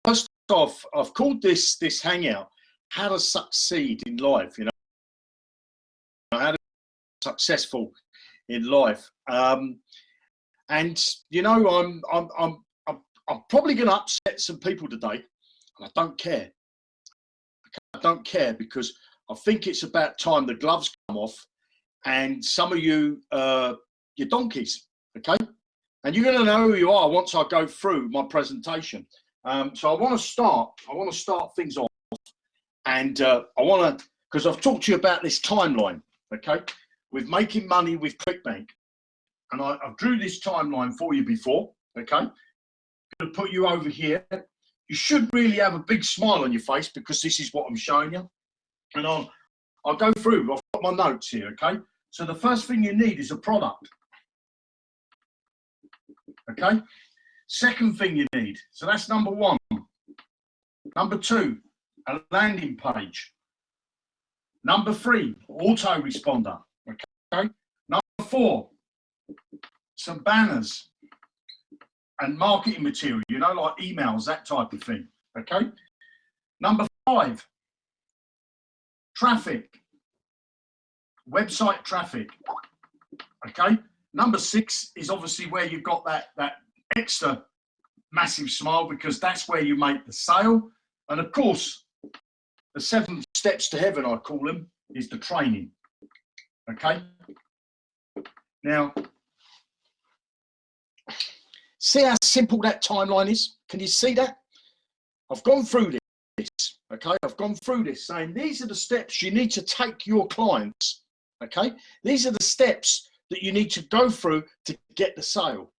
First off, I've called this hangout "How to Succeed in Life." You know, how to be successful in life. And you know, I'm probably going to upset some people today, and I don't care. I don't care because I think it's about time the gloves come off, and some of you, you're donkeys, okay? And you're going to know who you are once I go through my presentation. So I want to start things off, and I want to, because I've talked to you about this timeline, okay, with making money with ClickBank, and I've drew this timeline for you before, okay. I'm going to put you over here. You should really have a big smile on your face because this is what I'm showing you, and I'll go through. I've got my notes here, okay. So the first thing you need is a product, okay. Second thing you need, so that's number one. Number two, a landing page. Number three, autoresponder, okay. Number four, some banners and marketing material, you know, like emails, that type of thing, okay. Number five, traffic, website traffic, okay. Number six is obviously where you've got that extra massive smile, because that's where you make the sale. And of course, the 7 steps to heaven, I call them, is the training, okay. Now, see how simple that timeline is? Can you see that? I've gone through this, okay. I've gone through this saying these are the steps you need to take your clients, okay. These are the steps that you need to go through to get the sale.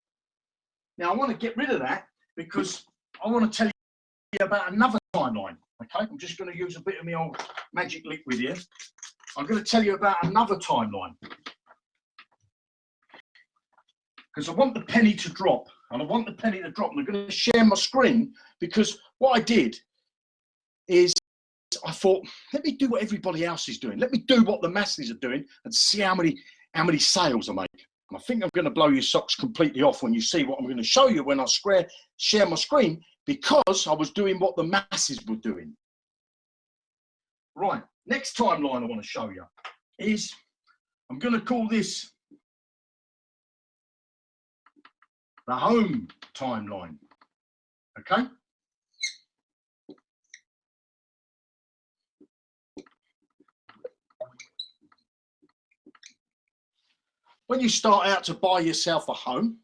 Now, I want to get rid of that because I want to tell you about another timeline, okay. I'm just going to use a bit of my old magic liquid here. I'm going to tell you about another timeline because I want the penny to drop, and I want the penny to drop, and I'm going to share my screen because what I did is I thought, let me do what everybody else is doing. Let me do what the masses are doing and see how many sales I make. And I think I'm going to blow your socks completely off when you see what I'm going to show you when I share my screen, because I was doing what the masses were doing. Right, next timeline I want to show you is, I'm going to call this the home timeline, okay? When you start out to buy yourself a home,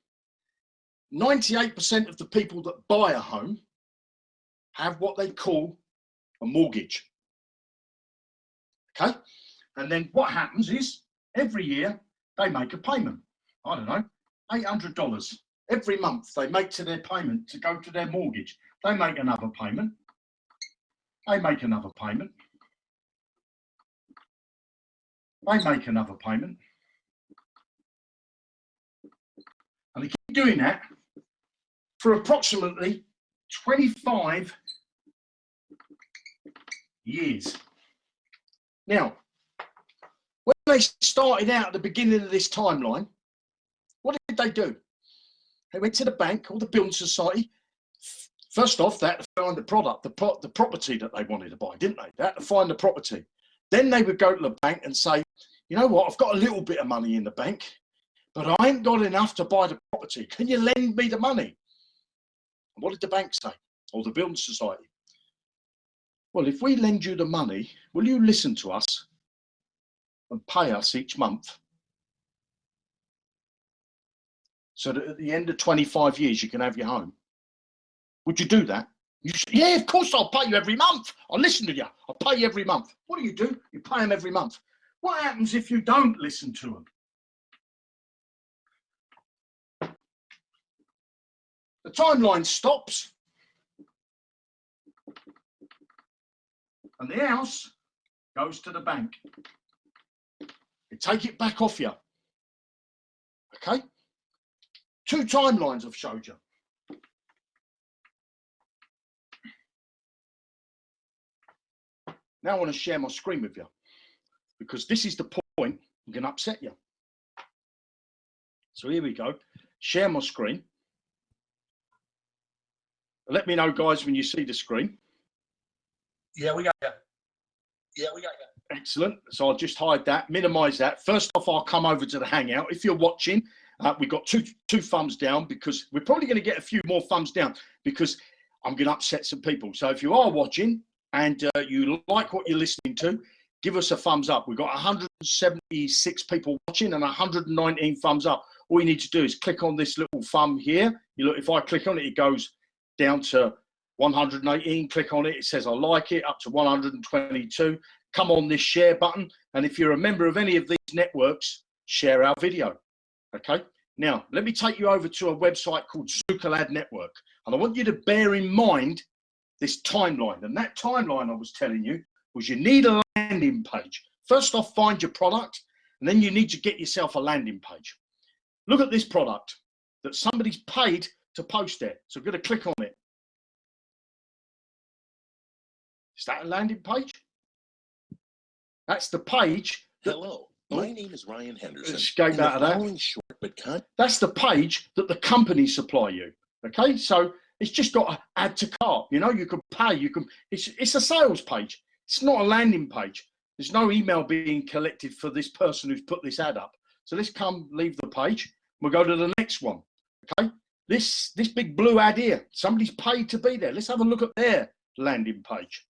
98% of the people that buy a home have what they call a mortgage, okay? And then what happens is every year they make a payment. I don't know, $800. Every month they make to their payment to go to their mortgage. They make another payment. They make another payment. They make another payment. And they keep doing that for approximately 25 years. Now, when they started out at the beginning of this timeline, what did they do? They went to the bank or the building society. First off, they had to find the product, the property that they wanted to buy, didn't they? They had to find the property. Then they would go to the bank and say, you know what, I've got a little bit of money in the bank, but I ain't got enough to buy the property. Can you lend me the money? And what did the bank say? Or the building society? Well, if we lend you the money, will you listen to us and pay us each month? So that at the end of 25 years, you can have your home. Would you do that? Yeah, of course I'll pay you every month. I'll listen to you. I'll pay you every month. What do? You pay them every month. What happens if you don't listen to them? The timeline stops and the house goes to the bank. They take it back off you. Okay? 2 timelines I've showed you. Now I want to share my screen with you because this is the point I'm going to upset you. So here we go. Share my screen. Let me know, guys, when you see the screen. Yeah, we got you. Yeah, we got you. Excellent. So I'll just hide that, minimize that. First off, I'll come over to the Hangout. If you're watching, we've got two thumbs down, because we're probably going to get a few more thumbs down because I'm going to upset some people. So if you are watching and you like what you're listening to, give us a thumbs up. We've got 176 people watching and 119 thumbs up. All you need to do is click on this little thumb here. You look, if I click on it, it goes down to 118. Click on it, it says I like it, up to 122. Come on this share button, and if you're a member of any of these networks, share our video. Okay, now let me take you over to a website called Zookalad Network, and I want you to bear in mind this timeline. And that timeline I was telling you was you need a landing page. First off, find your product, and then you need to get yourself a landing page. Look at this product that somebody's paid to post there. So I'm going to click on it. Is that a landing page? That's the page. Hello, my name is Ryan Henderson. Escape out of that. Short but that's the page that the company supply you. Okay, so it's just got to add to cart. You know, you can pay. You can. It's a sales page. It's not a landing page. There's no email being collected for this person who's put this ad up. So let's leave the page. We'll go to the next one. Okay, this big blue ad here. Somebody's paid to be there. Let's have a look at their landing page.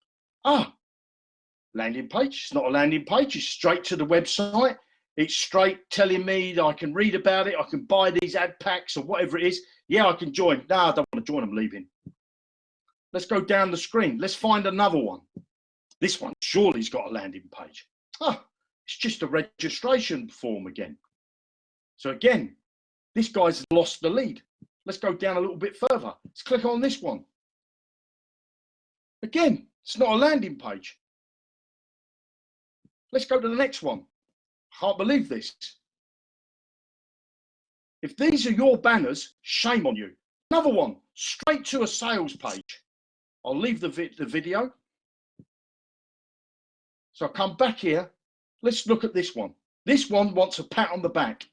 Landing page. It's not a landing page. It's straight to the website. It's straight telling me that I can read about it. I can buy these ad packs or whatever it is. Yeah, I can join. No, I don't want to join. I'm leaving. Let's go down the screen. Let's find another one. This one surely's got a landing page. It's just a registration form again. So again, this guy's lost the lead. Let's go down a little bit further. Let's click on this one. Again, it's not a landing page. Let's go to the next one. Can't believe this. If these are your banners, shame on you. Another one, straight to a sales page. I'll leave the video. So I'll come back here. Let's look at this one. This one wants a pat on the back.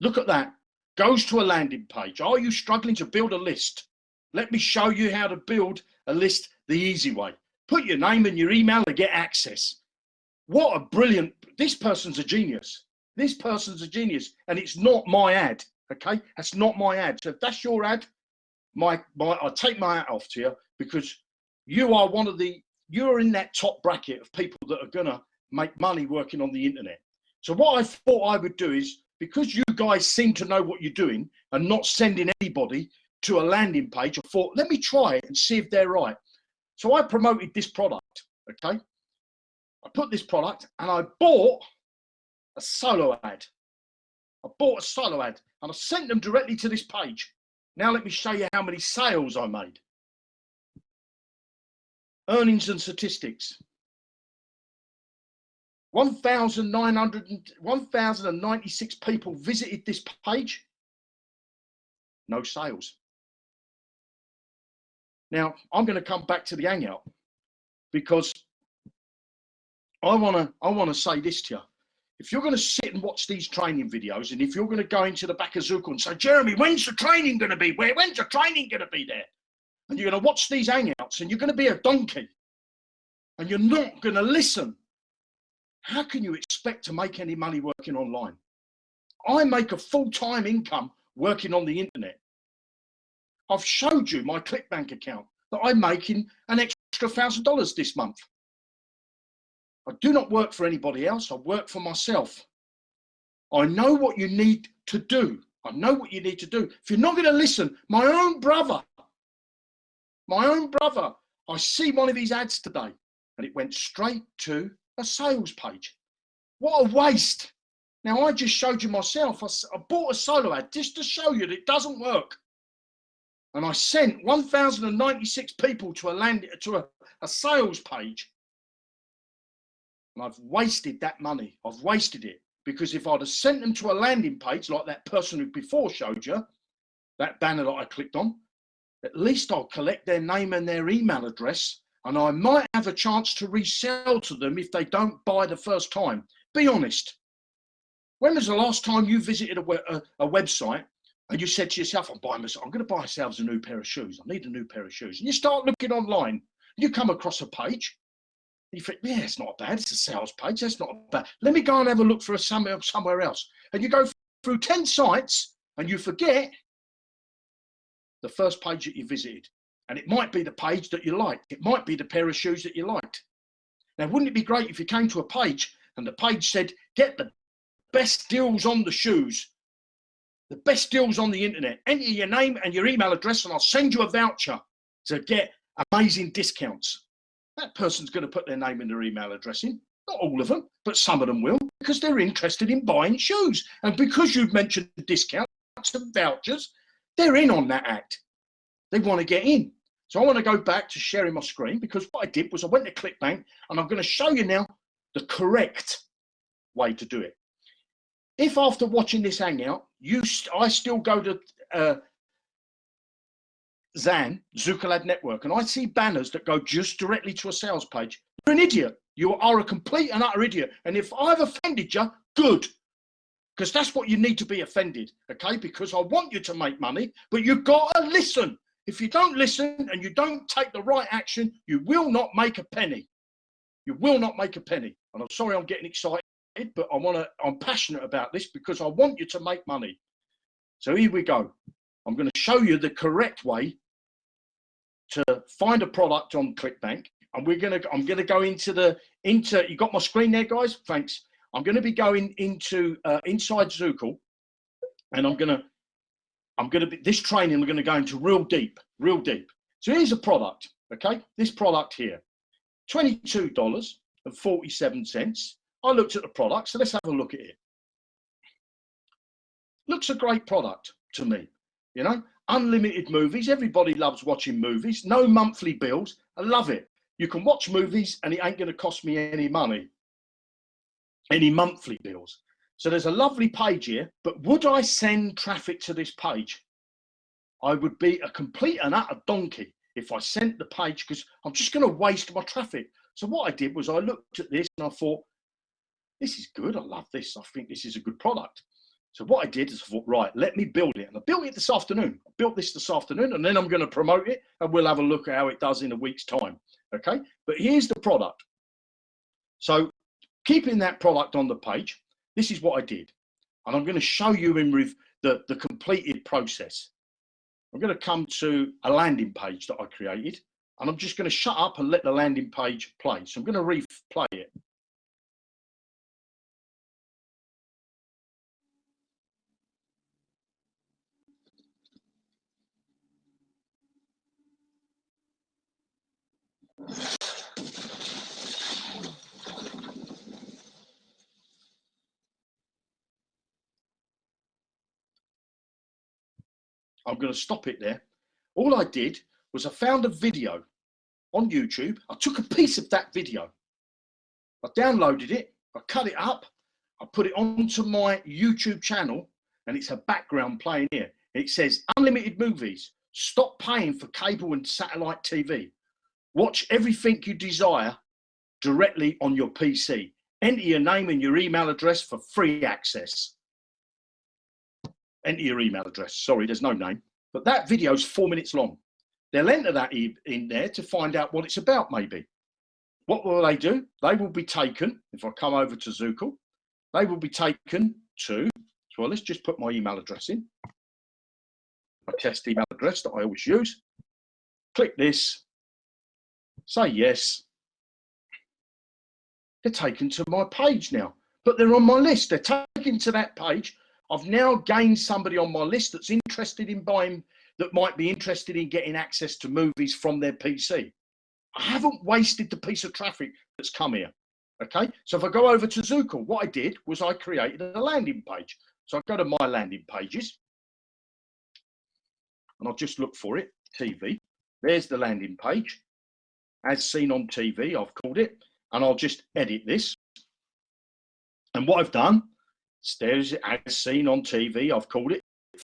Look at that. Goes to a landing page. Are you struggling to build a list? Let me show you how to build a list the easy way. Put your name and your email to get access. What a brilliant, this person's a genius. This person's a genius, and it's not my ad, okay? That's not my ad. So if that's your ad, I take my hat off to you, because you are you're in that top bracket of people that are gonna make money working on the internet. So what I thought I would do is, because you guys seem to know what you're doing and not sending anybody to a landing page, I thought, let me try it and see if they're right. So I promoted this product, okay? I put this product and I bought a solo ad. I bought a solo ad and I sent them directly to this page. Now let me show you how many sales I made. Earnings and statistics. 1,096 people visited this page. No sales. Now, I'm going to come back to the Hangout, because I want to say this to you. If you're going to sit and watch these training videos, and if you're going to go into the back of Zookal and say, Jeremy, when's the training going to be? When's the training going to be there? And you're going to watch these Hangouts and you're going to be a donkey and you're not going to listen, how can you expect to make any money working online? I make a full-time income working on the internet. I've showed you my ClickBank account that I'm making an extra $1,000 this month. I do not work for anybody else. I work for myself. I know what you need to do. I know what you need to do. If you're not going to listen, my own brother, I see one of these ads today and it went straight to a sales page. What a waste. Now, I just showed you myself. I bought a solo ad just to show you that it doesn't work. And I sent 1,096 people to a sales page. And I've wasted that money. I've wasted it, because if I'd have sent them to a landing page like that person who before showed you, that banner that I clicked on, at least I'll collect their name and their email address, and I might have a chance to resell to them if they don't buy the first time. Be honest. When was the last time you visited a website and you said to yourself, I'm going to buy myself a new pair of shoes. I need a new pair of shoes. And you start looking online. You come across a page. You think, yeah, it's not bad. It's a sales page. That's not bad. Let me go and have a look for somewhere else. And you go through 10 sites and you forget the first page that you visited. And it might be the page that you liked. It might be the pair of shoes that you liked. Now, wouldn't it be great if you came to a page and the page said, get the best deals on the shoes, the best deals on the internet. Enter your name and your email address and I'll send you a voucher to get amazing discounts. That person's going to put their name and their email address in. Not all of them, but some of them will, because they're interested in buying shoes. And because you've mentioned discounts and vouchers, they're in on that act. They want to get in. So I want to go back to sharing my screen, because what I did was I went to ClickBank and I'm going to show you now the correct way to do it. If after watching this hangout, I still go to Zoocalad Network, and I see banners that go just directly to a sales page, you're an idiot. You are a complete and utter idiot. And if I've offended you, good. Because that's what you need to be offended, okay? Because I want you to make money, but you've got to listen. If you don't listen and you don't take the right action, you will not make a penny. You will not make a penny. And I'm sorry I'm getting excited, but I'm passionate about this because I want you to make money. So here we go. I'm going to show you the correct way to find a product on ClickBank. And I'm going to go into you got my screen there, guys? Thanks. I'm going to be going into inside Zookal, and I'm going to be this training. We're going to go into real deep. So here's a product, okay? This product here, $22.47. I looked at the product, so let's have a look at it. Looks a great product to me, you know? Unlimited movies. Everybody loves watching movies. No monthly bills. I love it. You can watch movies and it ain't going to cost me any money, any monthly bills. So there's a lovely page here, but would I send traffic to this page? I would be a complete and utter donkey if I sent the page, because I'm just going to waste my traffic. So what I did was I looked at this and I thought, this is good. I love this. I think this is a good product. So what I did is I thought, right, let me build it. And I built it this afternoon. I built this afternoon, and then I'm going to promote it and we'll have a look at how it does in a week's time. Okay. But here's the product. So keeping that product on the page, this is what I did. And I'm going to show you in the completed process. I'm going to come to a landing page that I created, and I'm just going to shut up and let the landing page play. So I'm going to replay it. I'm going to stop it there. All I did was I found a video on YouTube. I took a piece of that video. I downloaded it. I cut it up. I put it onto my YouTube channel, and it's a background playing here. It says, unlimited movies. Stop paying for cable and satellite TV. Watch everything you desire directly on your PC. Enter your name and your email address for free access. Enter your email address. Sorry, there's no name. But that video is 4 minutes long. They'll enter that in there to find out what it's about, maybe. What will they do? They will be taken, if I come over to Zookal, they will be taken to, well, let's just put my email address in. My test email address that I always use. Click this. Say yes. They're taken to my page now. But they're on my list. They're taken to that page. I've now gained somebody on my list that's interested in buying, that might be interested in getting access to movies from their PC. I haven't wasted the piece of traffic that's come here. Okay, so if I go over to Zookal, what I did was I created a landing page. So I go to my landing pages and I'll just look for it, TV. There's the landing page. As seen on TV, I've called it, and I'll just edit this. And what I've done, there's as seen on TV, I've called it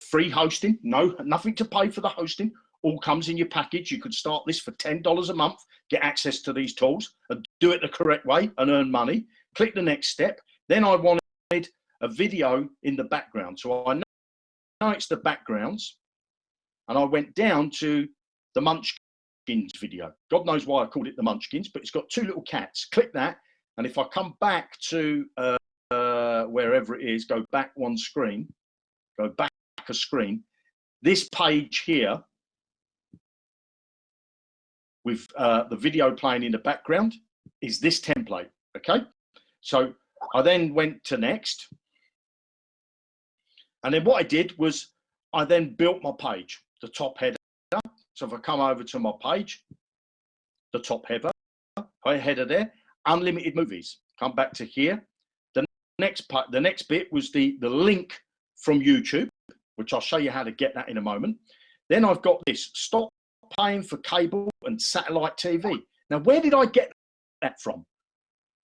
free hosting. No, nothing to pay for the hosting. All comes in your package. You could start this for $10 a month, get access to these tools and do it the correct way and earn money. Click the next step. Then I wanted a video in the background. So I it's the backgrounds, and I went down to the Munchkins video. God knows why I called it the Munchkins, but it's got two little cats. Click that, and if I come back to wherever it is, go back one screen, go back a screen, this page here with the video playing in the background is this template, okay? So I then went to next, and then what I did was I then built my page, the top header. So if I come over to my page, the top header there, unlimited movies. Come back to here. The next bit was the link from YouTube, which I'll show you how to get that in a moment. Then I've got this, stop paying for cable and satellite TV. Now, where did I get that from?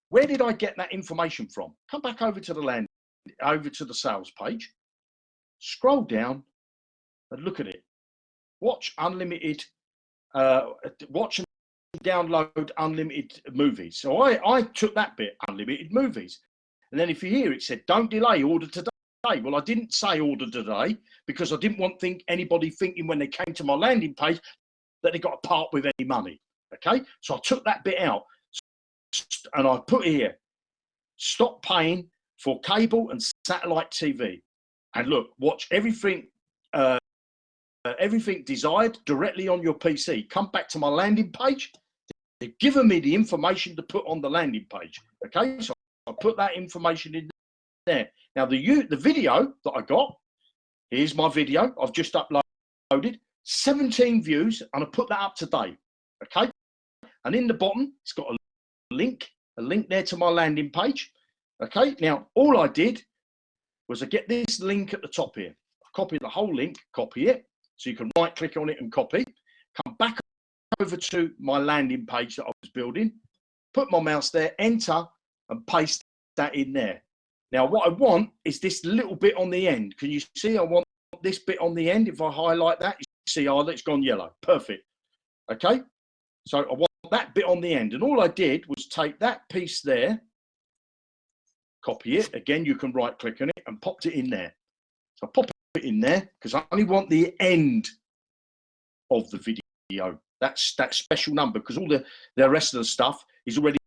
Where did I get that information from? Come back over to the sales page, scroll down and look at it. Watch unlimited, watch and download unlimited movies. So I took that bit, unlimited movies. And then if you hear it said, don't delay, order today. Well, I didn't say order today because I didn't want anybody thinking when they came to my landing page that they got to part with any money. Okay, so I took that bit out and I put here, stop paying for cable and satellite TV. And look, watch everything, everything desired directly on your PC. Come back to my landing page. They've given me the information to put on the landing page. Okay, so I put that information in there. Now the video that I got, here's my video. I've just uploaded 17 views, and I put that up today. Okay, and in the bottom, it's got a link there to my landing page. Okay, now all I did was I get this link at the top here. I copy the whole link, copy it. So you can right click on it and copy. Come back over to my landing page that I was building. Put my mouse there, enter, and paste that in there. Now what I want is this little bit on the end. Can you see I want this bit on the end? If I highlight that, you see, oh, it's gone yellow. Perfect. Okay. So I want that bit on the end. And all I did was take that piece there, copy it. Again, you can right click on it and popped it in there. So I pop it in there because I only want the end of the video. That's that special number, because all the rest of the stuff is already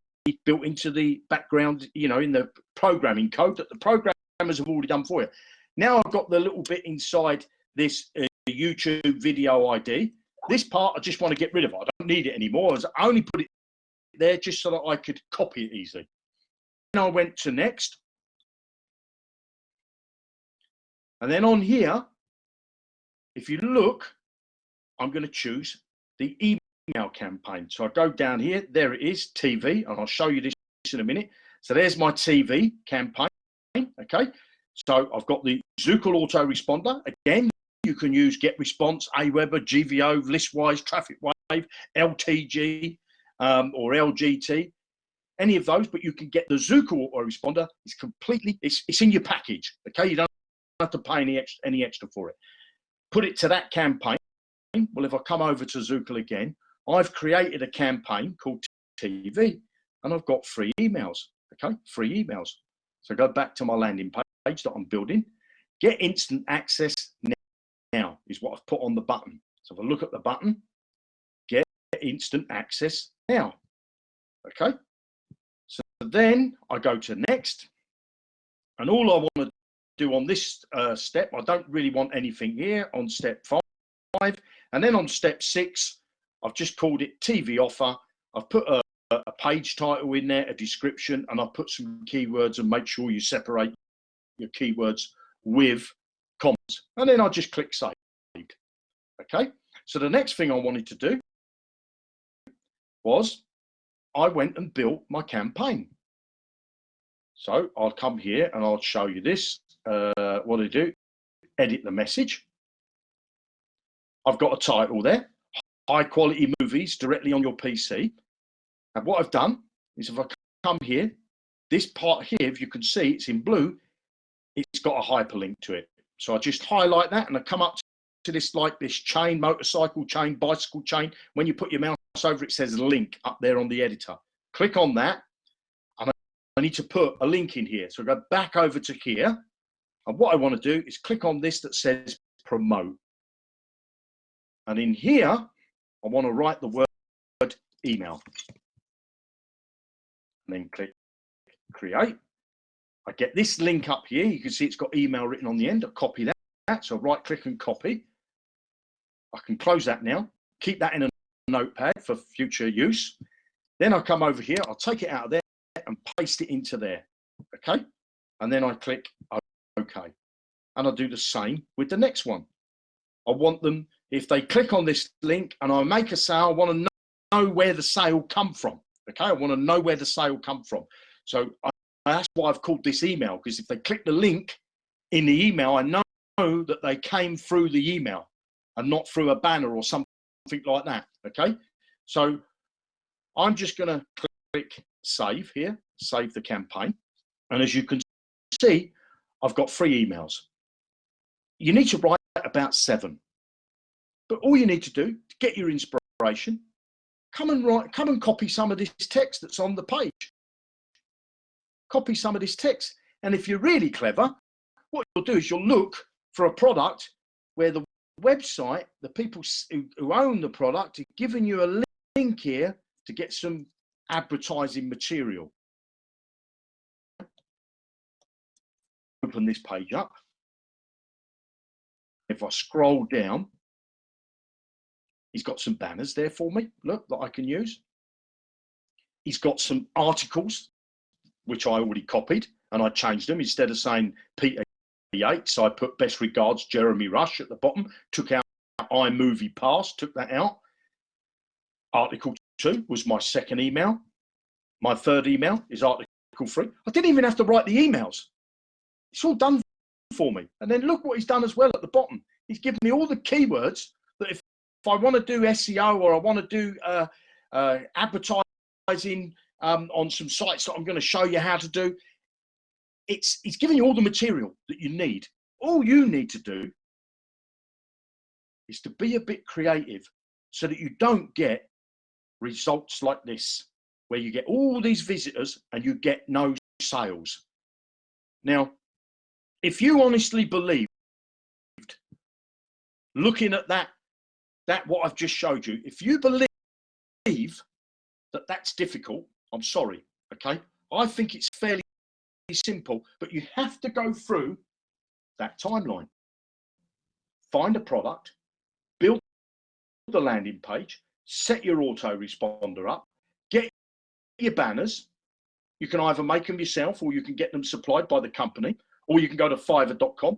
built into the background, you know, in the programming code that the programmers have already done for you. Now I've got the little bit inside this YouTube video ID. This part I just want to get rid of. I don't need it anymore. I only put it there just so that I could copy it easily. Then I went to next. And then on here, if you look, I'm going to choose the email campaign. So I go down here, there it is, TV, and I'll show you this in a minute. So there's my TV campaign, okay? So I've got the Zookle autoresponder. Again, you can use GetResponse, Aweber, GVO, Listwise, TrafficWave, LTG, or LGT, any of those, but you can get the Zookle autoresponder. It's completely, it's in your package, okay? You don't have to pay any extra for it. Put it to that campaign. Well, if I come over to Zookle again, I've created a campaign called TV, and I've got free emails, okay? Free emails. So go back to my landing page that I'm building. Get instant access now is what I've put on the button. So if I look at the button, get instant access now, okay? So then I go to next, and all I want to do on this step, I don't really want anything here on step 5. And then on step 6, I've just called it TV offer. I've put a page title in there, a description, and I've put some keywords, and make sure you separate your keywords with commas. And then I just click save. Okay. So the next thing I wanted to do was I went and built my campaign. So I'll come here and I'll show you this. What I do, edit the message. I've got a title there, high quality movies directly on your PC. And what I've done is if I come here, this part here, if you can see, it's in blue, it's got a hyperlink to it. So I just highlight that and I come up to this, like this chain, motorcycle chain, bicycle chain. When you put your mouse over it, says link up there on the editor. Click on that. And I need to put a link in here. So I go back over to here. And what I want to do is click on this that says promote. And in here, I want to write the word email. And then click create. I get this link up here. You can see it's got email written on the end. I copy that. So right click and copy. I can close that now. Keep that in a notepad for future use. Then I come over here. I'll take it out of there and paste it into there. Okay. And then I click OK. And I'll do the same with the next one. I want them, if they click on this link and I make a sale, I want to know where the sale come from. Okay. I want to know where the sale come from. So that's why I've called this email, because if they click the link in the email, I know that they came through the email and not through a banner or something like that. Okay. So I'm just going to click save here, save the campaign. And as you can see, I've got 3 emails. You need to write about 7. But all you need to do to get your inspiration, come and copy some of this text that's on the page. Copy some of this text. And if you're really clever, what you'll do is you'll look for a product where the website, the people who own the product, are giving you a link here to get some advertising material. Open this page up. If I scroll down, he's got some banners there for me, look, that I can use. He's got some articles, which I already copied, and I changed them. Instead of saying Peter Yates, I put best regards, Jeremy Rush at the bottom, took out iMovie Pass, took that out. Article 2 was my second email. My third email is article 3. I didn't even have to write the emails. It's all done for me. And then look what he's done as well at the bottom. He's given me all the keywords that if I want to do SEO or I want to do advertising on some sites that I'm going to show you how to do, he's giving you all the material that you need. All you need to do is to be a bit creative so that you don't get results like this, where you get all these visitors and you get no sales. Now, if you honestly believed, looking at that what I've just showed you, if you believe that that's difficult, I'm sorry, okay? I think it's fairly simple, but you have to go through that timeline. Find a product, build the landing page, set your autoresponder up, get your banners. You can either make them yourself or you can get them supplied by the company, or you can go to fiverr.com,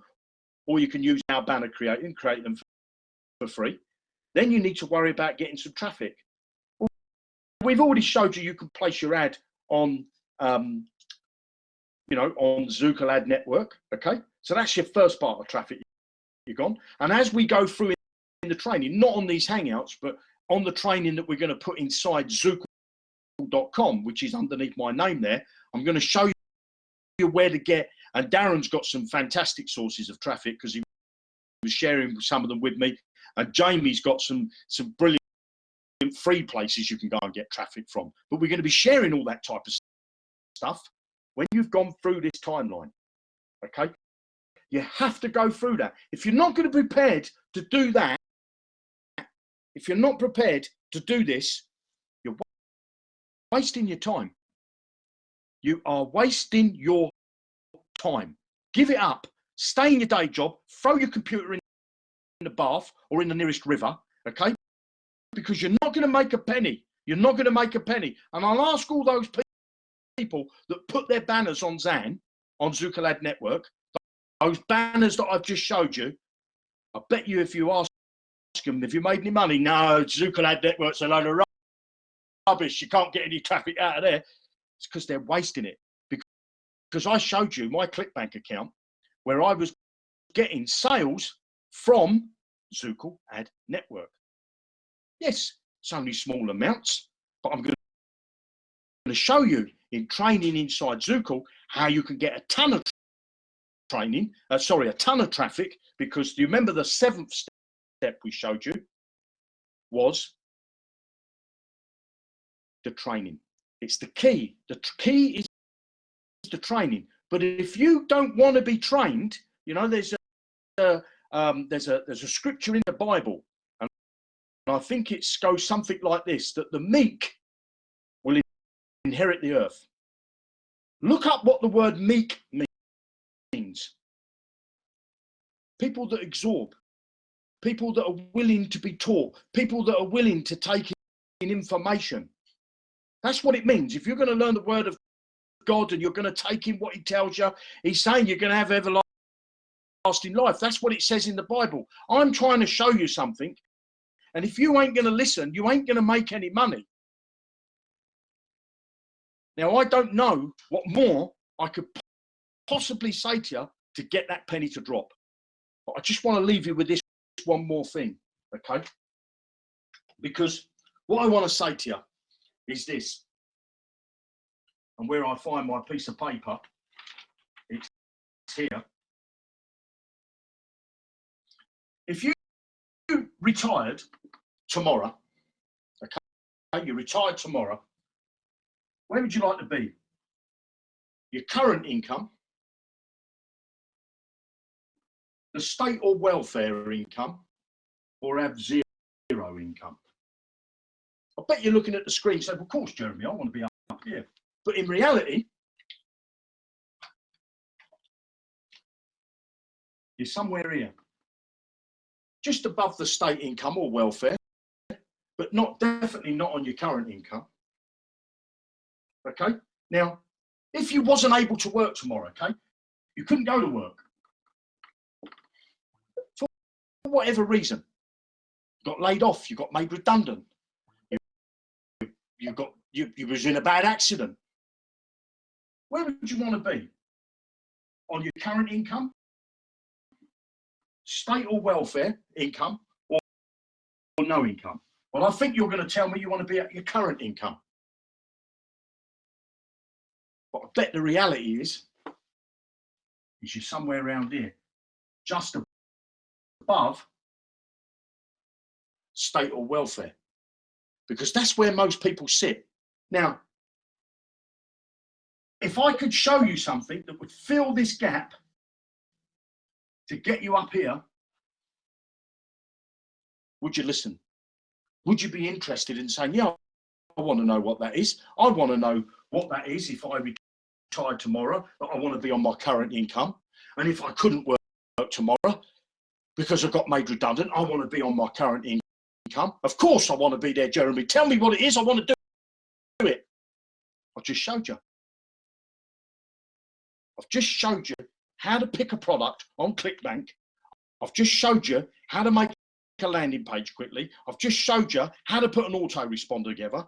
or you can use our banner creator and create them for free. Then you need to worry about getting some traffic. Well, we've already showed you can place your ad on, on the Zooko Ad Network. Okay, so that's your first part of traffic you're gone. And as we go through in the training, not on these Hangouts, but on the training that we're going to put inside Zooko.com, which is underneath my name there, I'm going to show you where to get. And Darren's got some fantastic sources of traffic because he was sharing some of them with me. And Jamie's got some brilliant free places you can go and get traffic from. But we're going to be sharing all that type of stuff when you've gone through this timeline. Okay? You have to go through that. If you're not going to be prepared to do that, if you're not prepared to do this, you're wasting your time. You are wasting your time. Give it up. Stay in your day job. Throw your computer in the bath or in the nearest river, okay? Because you're not going to make a penny. You're not going to make a penny. And I'll ask all those people that put their banners on Zan, on Zooko Ad Network, those banners that I've just showed you, I bet you if you ask them, have you made any money? No, Zooko Ad Network's a load of rubbish. You can't get any traffic out of there. It's because they're wasting it. Because I showed you my ClickBank account where I was getting sales from Zooko Ad Network. Yes, it's only small amounts, but I'm going to show you in training inside Zooko how you can get a ton of a ton of traffic, because do you remember the 7th step we showed you was the training. It's the key. The key is the training. But if you don't want to be trained, You know, there's a scripture in the Bible, and I think it goes something like this: that the meek will inherit the earth. Look up what the word meek means. People that absorb, people that are willing to be taught, people that are willing to take in information. That's what it means. If you're going to learn the word of God and you're going to take in what he tells you, he's saying you're going to have everlasting life. That's what it says in the Bible. I'm trying to show you something, and if you ain't going to listen, you ain't going to make any money. Now, I don't know what more I could possibly say to you to get that penny to drop, but I just want to leave you with this one more thing, okay? Because what I want to say to you is this, and where I find my piece of paper, it's here. If you retired tomorrow, okay, you retired tomorrow, where would you like to be? Your current income, the state or welfare income, or have zero income? I bet you're looking at the screen saying, well, of course, Jeremy, I want to be up here. But in reality, you're somewhere here, just above the state income or welfare, but definitely not on your current income. Okay? Now, if you wasn't able to work tomorrow, okay, you couldn't go to work for whatever reason, you got laid off, you got made redundant, you was in a bad accident, where would you want to be? On your current income, state or welfare income, or no income? Well, I think you're going to tell me you want to be at your current income. But I bet the reality is you're somewhere around here, just above state or welfare, because that's where most people sit. Now, if I could show you something that would fill this gap to get you up here, would you listen? Would you be interested in saying, yeah, I want to know what that is. I want to know what that is if I retired tomorrow, but I want to be on my current income. And if I couldn't work tomorrow because I got made redundant, I want to be on my current income. Of course I want to be there, Jeremy. Tell me what it is. I want to do it. I just showed you. I've just showed you how to pick a product on ClickBank. I've just showed you how to make a landing page quickly. I've just showed you how to put an autoresponder together.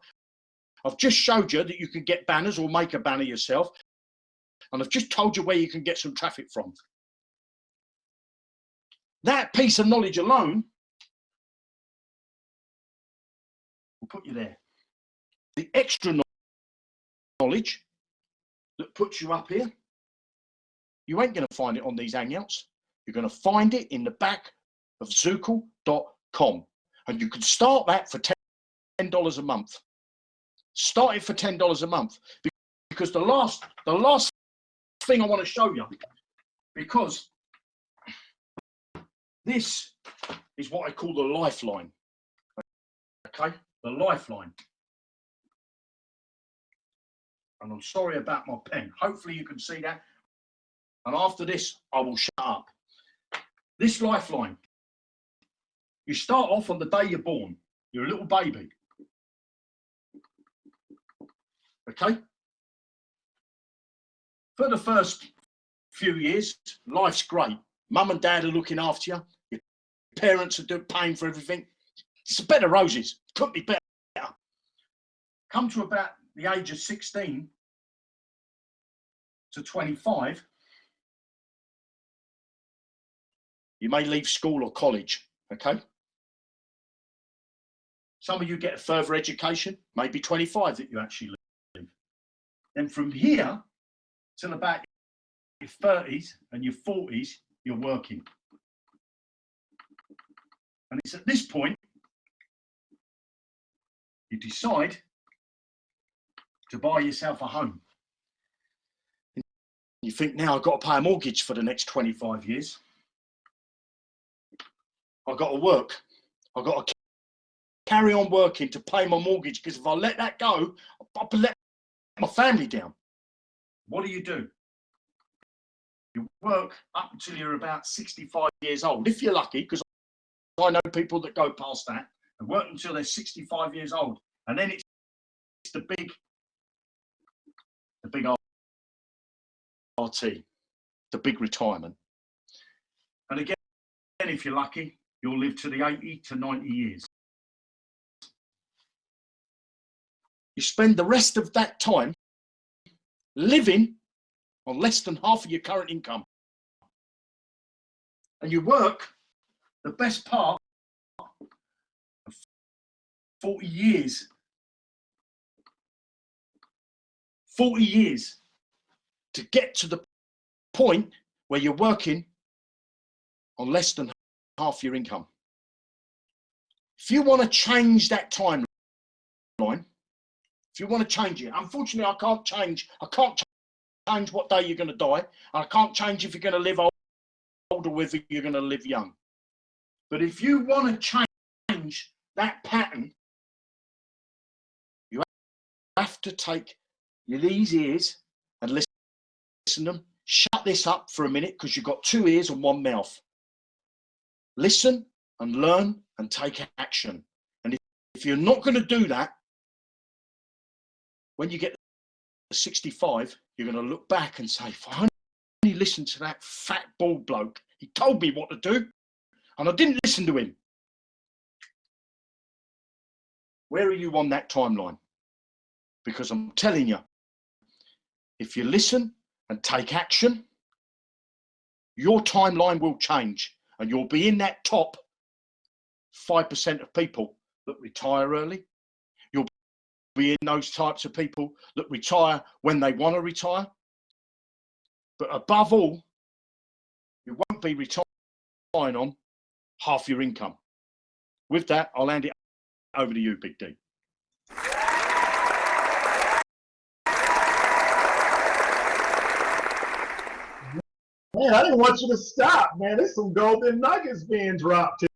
I've just showed you that you can get banners or make a banner yourself. And I've just told you where you can get some traffic from. That piece of knowledge alone will put you there. The extra knowledge that puts you up here, you ain't going to find it on these Hangouts. You're going to find it in the back of Zookle.com. And you can start that for $10 a month. Start it for $10 a month. Because the last thing I want to show you, because this is what I call the lifeline. Okay? The lifeline. And I'm sorry about my pen. Hopefully you can see that. And after this, I will shut up. This lifeline. You start off on the day you're born. You're a little baby. Okay? For the first few years, life's great. Mum and dad are looking after you. Your parents are paying for everything. It's a bed of roses. Couldn't be better. Come to about the age of 16 to 25, you may leave school or college, okay? Some of you get a further education, maybe 25 that you actually leave. Then from here till about your 30s and your 40s, you're working. And it's at this point you decide to buy yourself a home. You think, now I've got to pay a mortgage for the next 25 years. I've got to work. I've got to carry on working to pay my mortgage, because if I let that go, I'll let my family down. What do? You work up until you're about 65 years old, if you're lucky, because I know people that go past that and work until they're 65 years old. And then it's the big RT, the big retirement. And again, if you're lucky, you'll live to the 80 to 90 years. You spend the rest of that time living on less than half of your current income. And you work the best part of 40 years. 40 years to get to the point where you're working on less than half your income. If you want to change that timeline, if you want to change it, unfortunately, I can't change what day you're going to die. I can't change if you're going to live old or whether you're going to live young. But if you want to change that pattern, you have to take these ears and listen to them. Shut this up for a minute, because you've got 2 ears and 1 mouth. Listen and learn and take action. And if you're not going to do that, when you get to 65, you're going to look back and say, if I only listened to that fat bald bloke, he told me what to do, and I didn't listen to him. Where are you on that timeline? Because I'm telling you, if you listen and take action, your timeline will change, and you'll be in that top 5% of people that retire early. You'll be in those types of people that retire when they want to retire. But above all, you won't be retiring on half your income. With that, I'll hand it over to you, Big D. Man, I didn't want you to stop, man. There's some golden nuggets being dropped here.